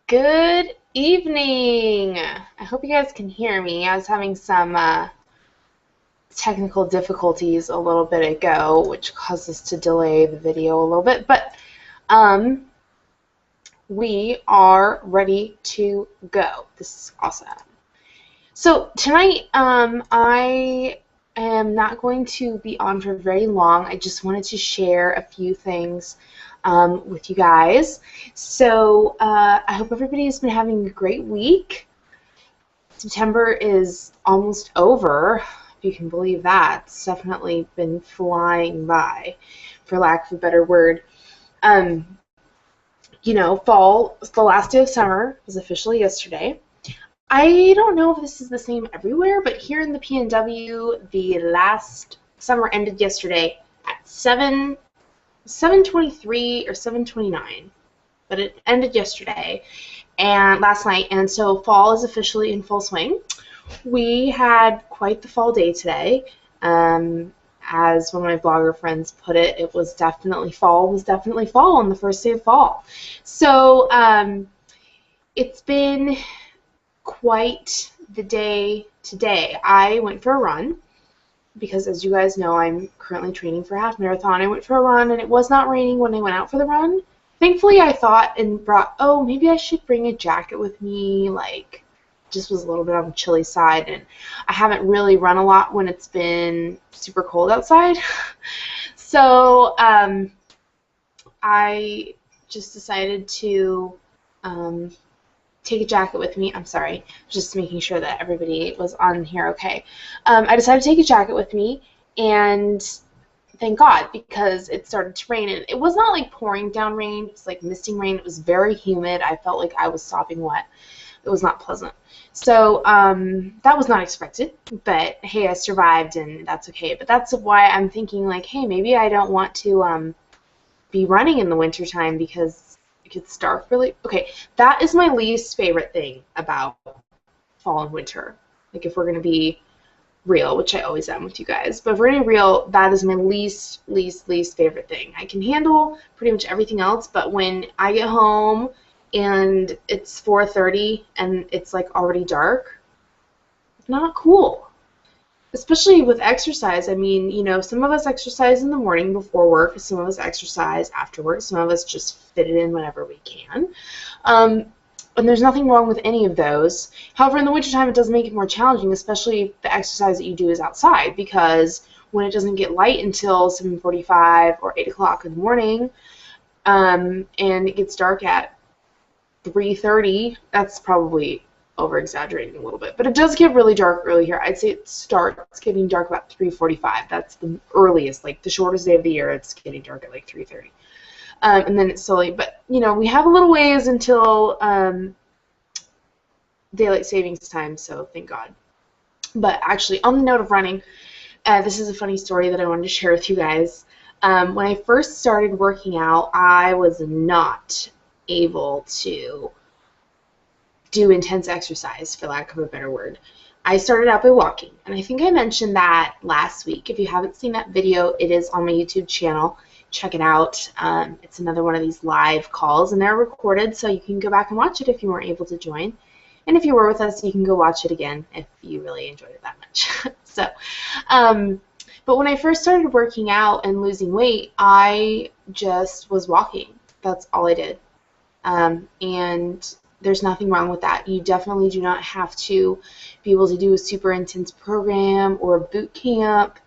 Good evening. I hope you guys can hear me. I was having some technical difficulties a little bit ago, which caused us to delay the video a little bit, but um, we are ready to go. This is awesome. So tonight, I am not going to be on for very long. I just wanted to share a few things with you guys. So I hope everybody has been having a great week. September is almost over, if you can believe that. It's definitely been flying by, for lack of a better word. Um, Fall, the last day of summer was officially yesterday. I don't know if this is the same everywhere, but here in the PNW, the last summer ended yesterday at 7:23 or 7:29, but it ended yesterday and last night, and so fall is officially in full swing. We had quite the fall day today. As one of my blogger friends put it, it was definitely fall on the first day of fall. So it's been quite the day today. I went for a run because, as you guys know, I'm currently training for a half marathon. I went for a run and it was not raining when I went out for the run. Thankfully, I thought and maybe I should bring a jacket with me, just was a little bit on the chilly side, and I haven't really run a lot when it's been super cold outside. So I just decided to take a jacket with me. I'm sorry, just making sure that everybody was on here okay. I decided to take a jacket with me, and thank God, because it started to rain, and it was not like pouring down rain, it was like misting rain. It was very humid. I felt like I was sopping wet. It was not pleasant. So that was not expected, but hey, I survived, and that's okay. But that's why I'm thinking, like, hey, maybe I don't want to be running in the wintertime because it gets dark really. Okay, that is my least favorite thing about fall and winter. Like, if we're going to be real, which I always am with you guys, but if we're going to be real, that is my least favorite thing. I can handle pretty much everything else, but when I get home and it's 4:30 and it's like already dark, it's not cool. Especially with exercise. I mean, some of us exercise in the morning before work, some of us exercise after work, some of us just fit it in whenever we can. And there's nothing wrong with any of those. However, in the wintertime, it does make it more challenging, especially if the exercise that you do is outside, because when it doesn't get light until 7:45 or 8 o'clock in the morning, and it gets dark at 3:30, that's probably over-exaggerating a little bit, but it does get really dark early here. I'd say it starts getting dark about 3:45. That's the earliest, like the shortest day of the year. It's getting dark at like 3:30. And then it's slowly, but we have a little ways until daylight savings time, so thank God. But actually, on the note of running, this is a funny story that I wanted to share with you guys. When I first started working out, I was not able to do intense exercise, for lack of a better word. I started out by walking, and I think I mentioned that last week. If you haven't seen that video, it is on my YouTube channel. Check it out. It's another one of these live calls, and they're recorded, so you can go back and watch it if you weren't able to join. And if you were with us, you can go watch it again if you really enjoyed it that much. But when I first started working out and losing weight, I just was walking. That's all I did. And there's nothing wrong with that. You definitely do not have to be able to do a super intense program or a boot camp.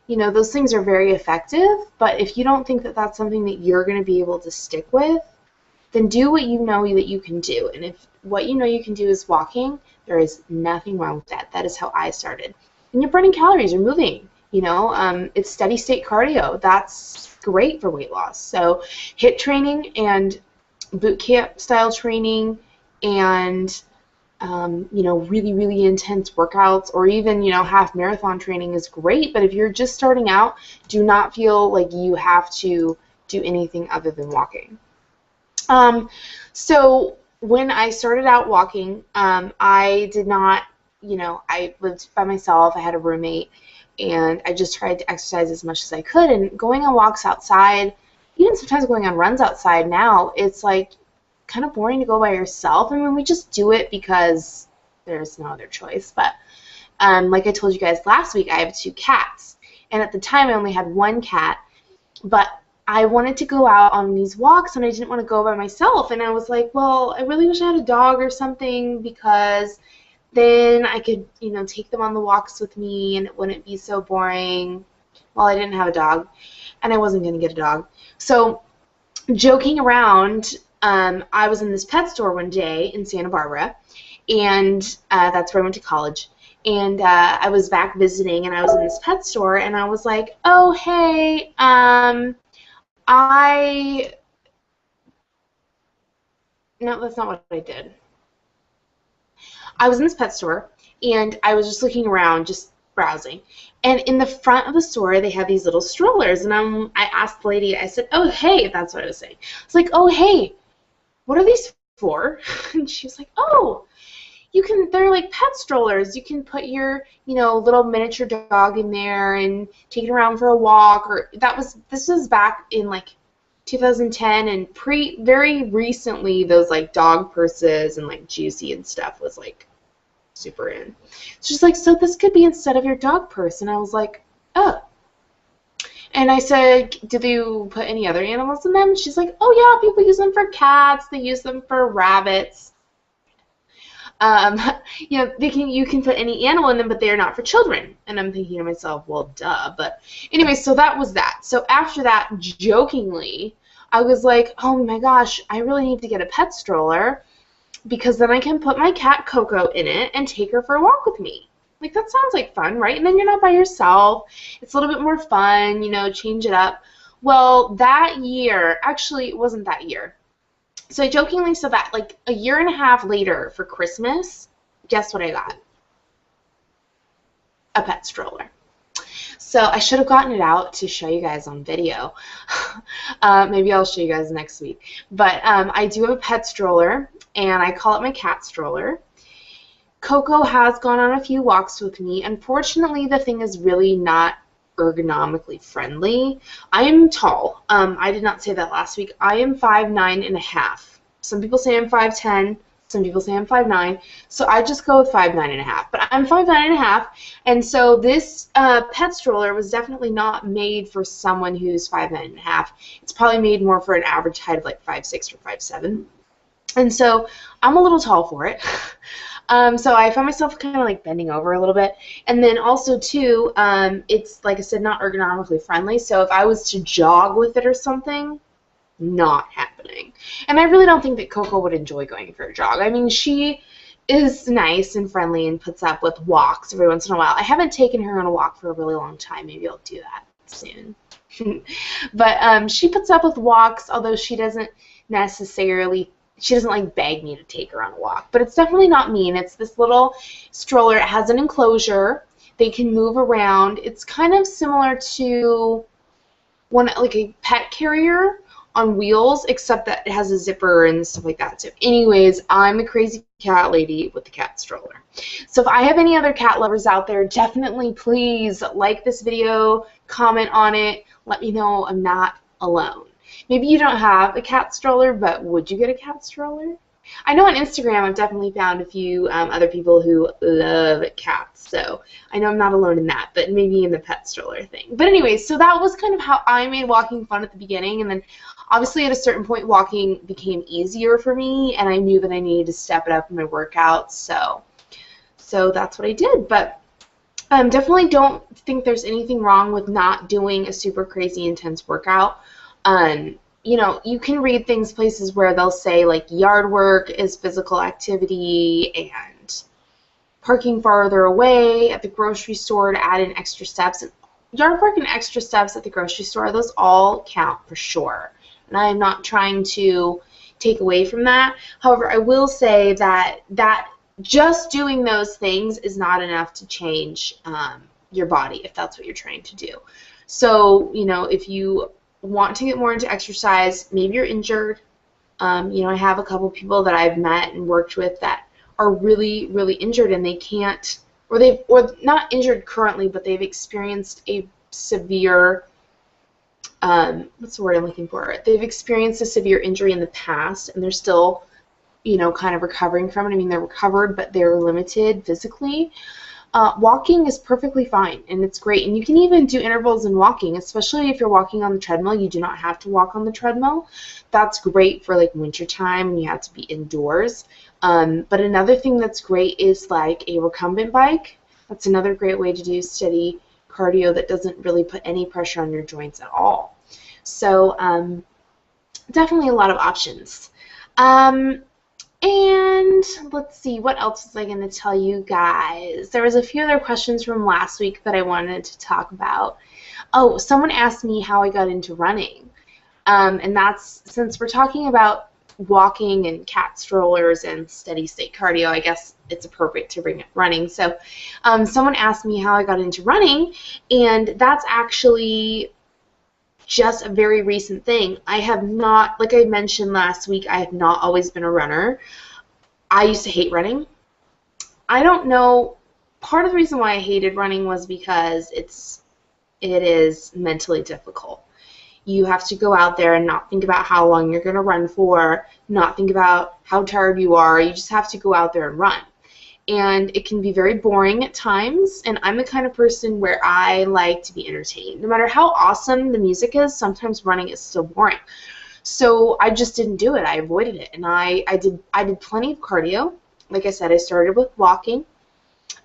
Those things are very effective, but if you don't think that that's something that you're going to be able to stick with, then do what you know that you can do. And if what you know you can do is walking, there is nothing wrong with that. That is how I started. And you're burning calories, you're moving. It's steady state cardio. That's great for weight loss. So HIIT training and boot camp style training and really intense workouts, or even half marathon training is great. But if you're just starting out, do not feel like you have to do anything other than walking. So when I started out walking, I did not, I lived by myself. I had a roommate, and I just tried to exercise as much as I could. And going on walks outside, even sometimes going on runs outside now, it's like kind of boring to go by yourself. I mean, we just do it because there's no other choice. But like I told you guys last week, I have 2 cats. And at the time, I only had 1 cat. But I wanted to go out on these walks, and I didn't want to go by myself. And I was like, well, I really wish I had a dog or something, because then I could, you know, take them on the walks with me, and it wouldn't be so boring. Well, I didn't have a dog, and I wasn't going to get a dog. So joking around, I was in this pet store one day in Santa Barbara, and that's where I went to college. And I was back visiting, and I was in this pet store, and I was like, oh, hey, no, that's not what I did. I was in this pet store, and I was just looking around, just browsing. And in the front of the store, they have these little strollers. And I asked the lady, I said, oh, hey, that's what I was saying. I was like, oh, hey, what are these for? And she was like, oh, they're like pet strollers. You can put your, you know, little miniature dog in there and take it around for a walk. Or this was back in like 2010, and very recently those like dog purses and like Juicy and stuff was like super in. She's like, so this could be instead of your dog purse. And I was like, oh. And I said, did you put any other animals in them? She's like, oh yeah, people use them for cats. They use them for rabbits. You know, you can put any animal in them, but they are not for children. And I'm thinking to myself, well, duh. But anyway, so that was that. So after that, jokingly, I was like, oh my gosh, I really need to get a pet stroller, because then I can put my cat Coco in it and take her for a walk with me. Like, that sounds like fun, right? And then you're not by yourself. It's a little bit more fun, you know, change it up. Well, that year, actually, it wasn't that year. So I jokingly said that, like, a year and a half later for Christmas, guess what I got? A pet stroller. So I should have gotten it out to show you guys on video. Maybe I'll show you guys next week. But I do have a pet stroller, and I call it my cat stroller. Coco has gone on a few walks with me. Unfortunately, the thing is really not ergonomically friendly. I am tall. I did not say that last week. I am 5'9.5". Some people say I'm 5'10". Some people say I'm 5'9". So I just go with 5'9.5". But I'm 5'9.5", and so this pet stroller was definitely not made for someone who's 5'9.5". It's probably made more for an average height of like 5'6" or 5'7". And so I'm a little tall for it. So I found myself kind of like bending over a little bit. And then also, too, it's, like I said, not ergonomically friendly. So if I was to jog with it or something, not happening. And I really don't think that Coco would enjoy going for a jog. I mean, she is nice and friendly and puts up with walks every once in a while. I haven't taken her on a walk for a really long time. Maybe I'll do that soon. But she puts up with walks, although she doesn't like beg me to take her on a walk. But it's definitely not mean. It's this little stroller. It has an enclosure. They can move around. It's kind of similar to like a pet carrier on wheels, except that it has a zipper and stuff like that. So anyways, I'm the crazy cat lady with the cat stroller. So if I have any other cat lovers out there, definitely please like this video, comment on it, let me know I'm not alone. Maybe you don't have a cat stroller, but would you get a cat stroller? I know on Instagram I've definitely found a few other people who love cats, so I know I'm not alone in that, but maybe in the pet stroller thing. But anyways, so that was kind of how I made walking fun at the beginning, and then obviously at a certain point walking became easier for me, and I knew that I needed to step it up in my workouts, so that's what I did. But definitely don't think there's anything wrong with not doing a super crazy intense workout. You know, you can read places where they'll say, like, yard work is physical activity, and parking farther away at the grocery store to add in extra steps. And yard work and extra steps at the grocery store, those all count for sure. And I am not trying to take away from that. However, I will say that just doing those things is not enough to change your body, if that's what you're trying to do. So, you know, if you want to get more into exercise, maybe you're injured. You know, I have a couple people that I've met and worked with that are really, really injured, and they can't, or not injured currently, but they've experienced a severe what's the word I'm looking for? They've experienced a severe injury in the past, and they're still, kind of recovering from it. I mean, they're recovered, but they're limited physically. Walking is perfectly fine, and it's great. And you can even do intervals in walking, especially if you're walking on the treadmill. You do not have to walk on the treadmill. That's great for like wintertime when you have to be indoors. But another thing that's great is like a recumbent bike. That's another great way to do steady cardio that doesn't really put any pressure on your joints at all. So definitely a lot of options. And let's see, what else was I going to tell you guys? There was a few other questions from last week that I wanted to talk about. Oh, someone asked me how I got into running. And that's, since we're talking about walking and cat strollers and steady state cardio, I guess it's appropriate to bring up running. So someone asked me how I got into running, and that's actually just a very recent thing. I have not, like I mentioned last week, I have not always been a runner. I used to hate running. I don't know, part of the reason why I hated running was because it is mentally difficult. You have to go out there and not think about how long you're going to run for, not think about how tired you are. You just have to go out there and run. And it can be very boring at times, and I'm the kind of person where I like to be entertained. No matter how awesome the music is, sometimes running is still boring. So I just didn't do it. I avoided it, and I did plenty of cardio. Like I said, I started with walking.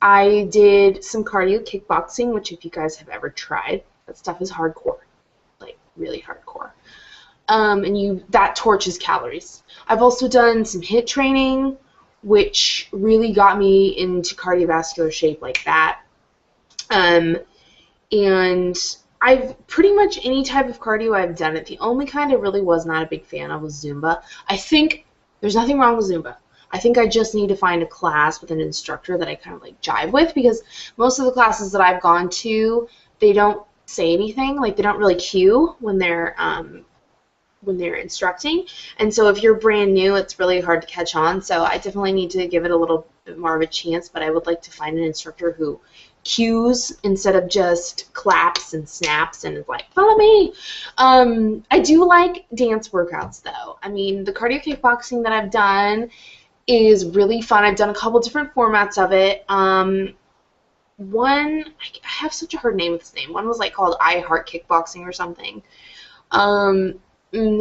I did some cardio kickboxing, which if you guys have ever tried, that stuff is hardcore, like really hardcore. And that torches calories. I've also done some HIIT training, which really got me into cardiovascular shape like that. And I've pretty much any type of cardio I've done it. The only kind I really was not a big fan of was Zumba. I think there's nothing wrong with Zumba. I think I just need to find a class with an instructor that I kind of like jive with, because most of the classes that I've gone to, they don't say anything. Like, they don't really cue when they're instructing, and so if you're brand new, it's really hard to catch on. So I definitely need to give it a little bit more of a chance, but I would like to find an instructor who cues instead of just claps and snaps and is like, follow me. I do like dance workouts though. I mean, the cardio kickboxing that I've done is really fun. I've done a couple different formats of it. One, I have such a hard name with this name. One was like called I Heart Kickboxing or something. And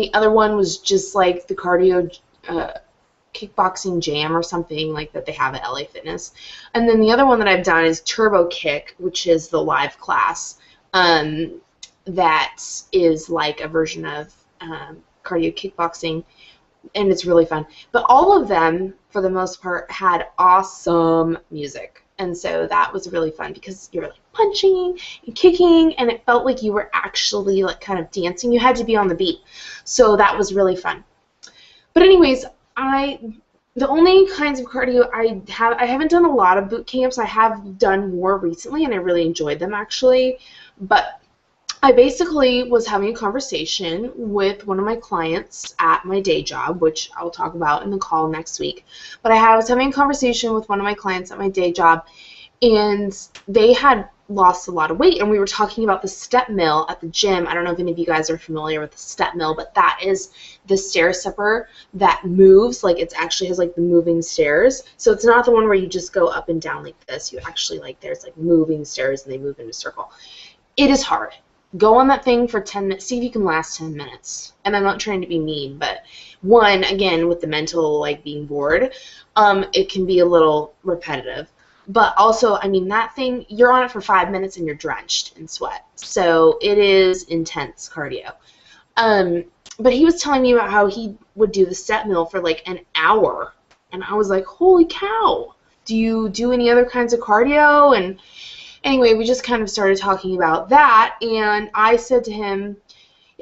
the other one was just like the cardio kickboxing jam or something like that they have at LA Fitness. And then the other one that I've done is Turbo Kick, which is the live class that is like a version of cardio kickboxing, and it's really fun. But all of them, for the most part, had awesome music. And so that was really fun because you were like punching and kicking, and it felt like you were actually like kind of dancing. You had to be on the beat. So that was really fun. But anyways, the only kinds of cardio I haven't done a lot of boot camps. I have done more recently, and I really enjoyed them actually. But I basically was having a conversation with one of my clients at my day job, which I'll talk about in the call next week. But I was having a conversation with one of my clients at my day job, and they had lost a lot of weight, and we were talking about the step mill at the gym. I don't know if any of you guys are familiar with the step mill, but that is the stair stepper that moves. Like, it actually has like the moving stairs. So it's not the one where you just go up and down like this. You actually, like, there's like moving stairs and they move in a circle. It is hard. Go on that thing for 10 minutes. See if you can last 10 minutes. And I'm not trying to be mean, but one, again, with the mental, like, being bored, it can be a little repetitive. But also, I mean, that thing, you're on it for 5 minutes and you're drenched in sweat. So it is intense cardio. But he was telling me about how he would do the step mill for like an hour. And I was like, holy cow. Do you do any other kinds of cardio? And anyway, we just kind of started talking about that, and I said to him,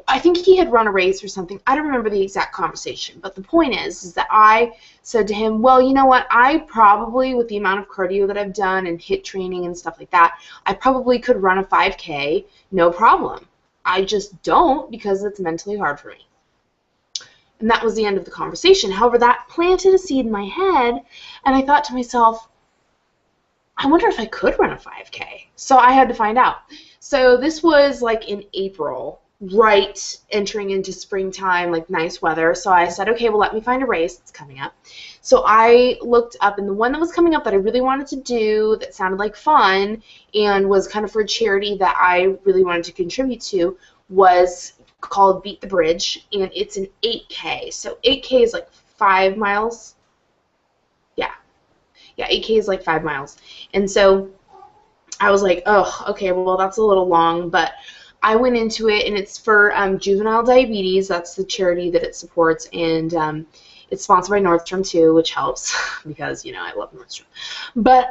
I think he had run a race or something. I don't remember the exact conversation, but the point is that I said to him, well, you know what, I probably, with the amount of cardio that I've done and HIIT training and stuff like that, I probably could run a 5K, no problem. I just don't because it's mentally hard for me. And that was the end of the conversation. However, that planted a seed in my head, and I thought to myself, I wonder if I could run a 5K. So I had to find out. So this was like in April, right entering into springtime, like nice weather. So I said, okay, well, let me find a race that's coming up. So I looked up, and the one that was coming up that I really wanted to do, that sounded like fun and was kind of for a charity that I really wanted to contribute to, was called Beat the Bridge, and it's an 8K. So 8K is like 5 miles. Yeah, 8K is like 5 miles. And so I was like, oh, okay, well, that's a little long, but I went into it, and it's for juvenile diabetes. That's the charity that it supports, and it's sponsored by Nordstrom too, which helps because, you know, I love Nordstrom. But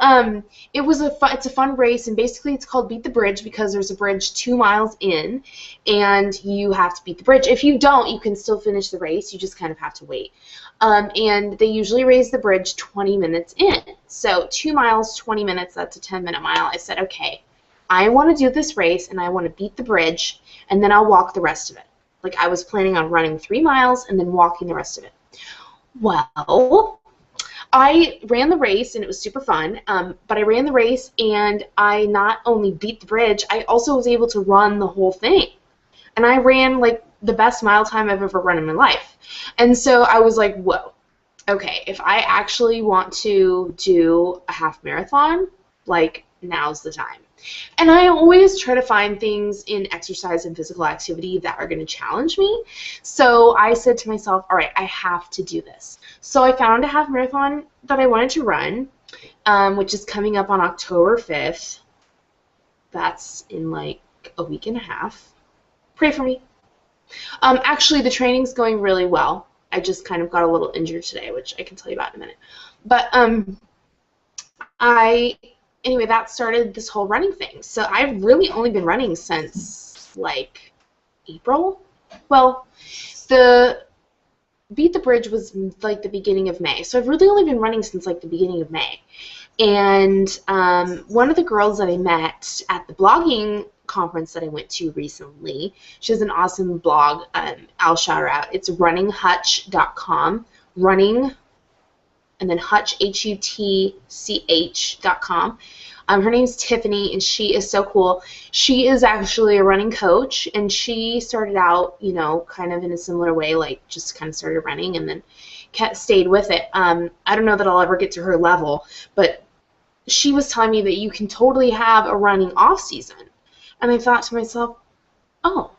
it's a fun race, and basically it's called Beat the Bridge because there's a bridge 2 miles in, and you have to beat the bridge. If you don't, you can still finish the race. You just kind of have to wait. And they usually raise the bridge 20 minutes in. So 2 miles, 20 minutes, that's a 10-minute mile. I said, okay, I want to do this race, and I want to beat the bridge, and then I'll walk the rest of it. Like, I was planning on running 3 miles and then walking the rest of it. Well, I ran the race, and it was super fun, but I ran the race, and I not only beat the bridge, I also was able to run the whole thing. And I ran, like, the best mile time I've ever run in my life. And so I was like, whoa, okay, if I actually want to do a half marathon, like, now's the time. And I always try to find things in exercise and physical activity that are going to challenge me. So I said to myself, all right, I have to do this. So I found a half marathon that I wanted to run, which is coming up on October 5th. That's in like a week and a half. Pray for me. Actually, the training's going really well. I just kind of got a little injured today, which I can tell you about in a minute. But anyway, that started this whole running thing. So I've really only been running since, like, April. Well, the Beat the Bridge was, like, the beginning of May. So I've really only been running since, like, the beginning of May. And one of the girls that I met at the blogging conference that I went to recently, she has an awesome blog. I'll shout her out. It's runninghutch.com. Running, and then Hutch, HUTCH.com. Her name's Tiffany, and she is so cool. She is actually a running coach, and she started out, you know, kind of in a similar way, like just kind of started running and then stayed with it. I don't know that I'll ever get to her level, but she was telling me that you can totally have a running off season. And I thought to myself, oh.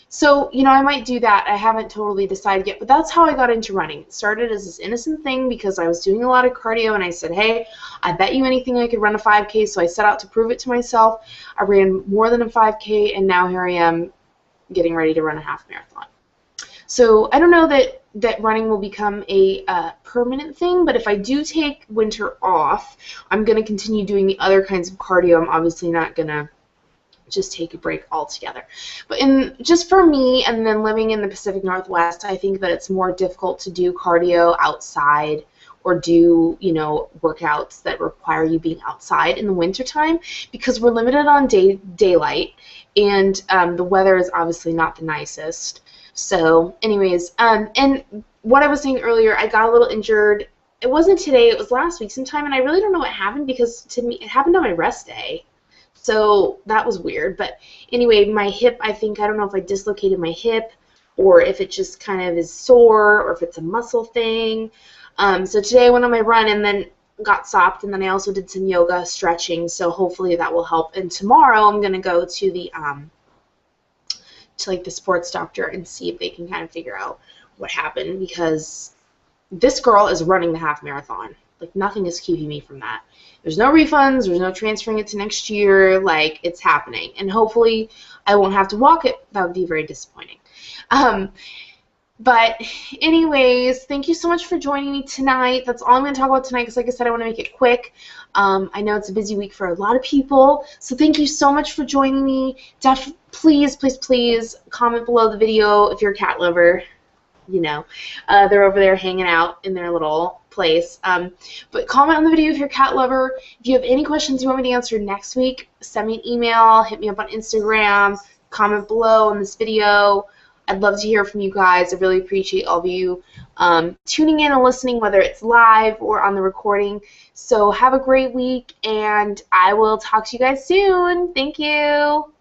So, you know, I might do that. I haven't totally decided yet, but that's how I got into running. It started as this innocent thing because I was doing a lot of cardio, and I said, hey, I bet you anything I could run a 5K, so I set out to prove it to myself. I ran more than a 5K, and now here I am getting ready to run a half marathon. So I don't know that running will become a permanent thing, but if I do take winter off, I'm going to continue doing the other kinds of cardio. I'm obviously not going to just take a break altogether. But just for me, and then living in the Pacific Northwest, I think that it's more difficult to do cardio outside or do, you know, workouts that require you being outside in the wintertime because we're limited on daylight, and the weather is obviously not the nicest. So anyways, and what I was saying earlier, I got a little injured. It wasn't today, it was last week sometime, and I really don't know what happened because to me, it happened on my rest day. So that was weird. But anyway, my hip, I don't know if I dislocated my hip or if it just kind of is sore or if it's a muscle thing. So today I went on my run and then got stopped, and then I also did some yoga stretching, so hopefully that will help. And tomorrow I'm going to go to the the sports doctor and see if they can kind of figure out what happened, because this girl is running the half marathon. Like, nothing is keeping me from that. There's no refunds. There's no transferring it to next year. Like, it's happening. And hopefully I won't have to walk it. That would be very disappointing. But anyways, thank you so much for joining me tonight. That's all I'm going to talk about tonight because, like I said, I want to make it quick. I know it's a busy week for a lot of people. So thank you so much for joining me. Please, please, please comment below the video if you're a cat lover. You know, they're over there hanging out in their little place. But comment on the video if you're a cat lover. If you have any questions you want me to answer next week, send me an email, hit me up on Instagram, comment below on this video. I'd love to hear from you guys. I really appreciate all of you tuning in and listening, whether it's live or on the recording. So have a great week, and I will talk to you guys soon. Thank you.